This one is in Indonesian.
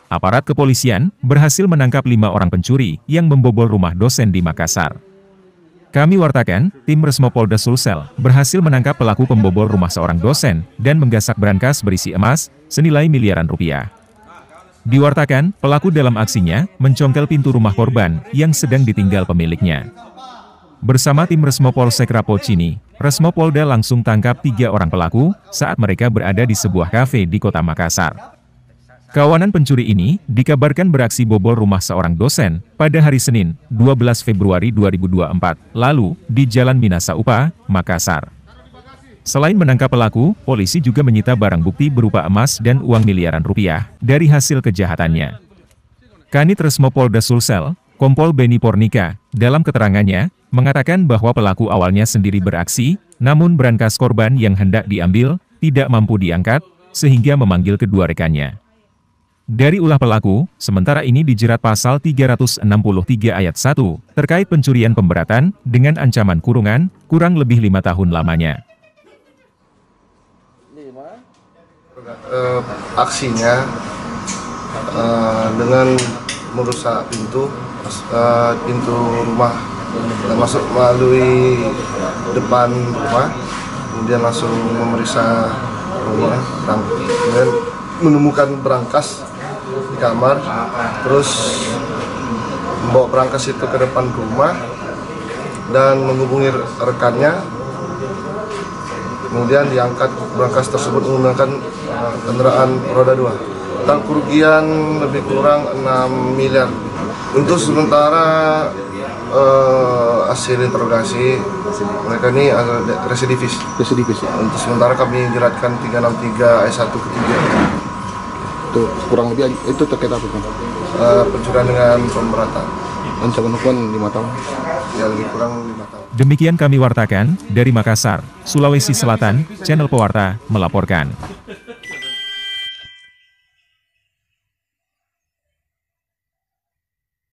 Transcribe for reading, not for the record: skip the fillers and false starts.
Aparat kepolisian berhasil menangkap 5 orang pencuri yang membobol rumah dosen di Makassar. Kami wartakan, tim Resmo Polda Sulsel berhasil menangkap pelaku pembobol rumah seorang dosen dan menggasak brankas berisi emas senilai miliaran rupiah. Diwartakan, pelaku dalam aksinya mencongkel pintu rumah korban yang sedang ditinggal pemiliknya. Bersama tim Resmo Polsek Rapocini, Resmo Polda langsung tangkap 3 orang pelaku saat mereka berada di sebuah kafe di kota Makassar. Kawanan pencuri ini dikabarkan beraksi bobol rumah seorang dosen pada hari Senin, 12 Februari 2024, lalu di Jalan Minasa Upa, Makassar. Selain menangkap pelaku, polisi juga menyita barang bukti berupa emas dan uang miliaran rupiah dari hasil kejahatannya. Kanit Resmo Polda Sulsel, Kompol Beni Pornika, dalam keterangannya, mengatakan bahwa pelaku awalnya sendiri beraksi, namun brankas korban yang hendak diambil tidak mampu diangkat, sehingga memanggil kedua rekannya. Dari ulah pelaku, sementara ini dijerat pasal 363 ayat 1, terkait pencurian pemberatan, dengan ancaman kurungan, kurang lebih 5 tahun lamanya. Aksinya dengan merusak pintu rumah, masuk melalui depan rumah, kemudian langsung memeriksa rumah, kemudian menemukan brankas di kamar, terus membawa brankas itu ke depan rumah dan menghubungi rekannya, kemudian diangkat brankas tersebut menggunakan kendaraan roda 2. Total kerugian lebih kurang 6 miliar. Untuk sementara hasil interogasi mereka ini residivis. Untuk sementara kami jeratkan 363 ayat 1 ke 3. Itu kurang lebih itu terkait apa kan? Pencurian dengan pemberatan. Ancaman hukuman 5 tahun. Ya, lebih kurang 5 tahun. Demikian kami wartakan dari Makassar, Sulawesi Selatan, Channel Pewarta melaporkan.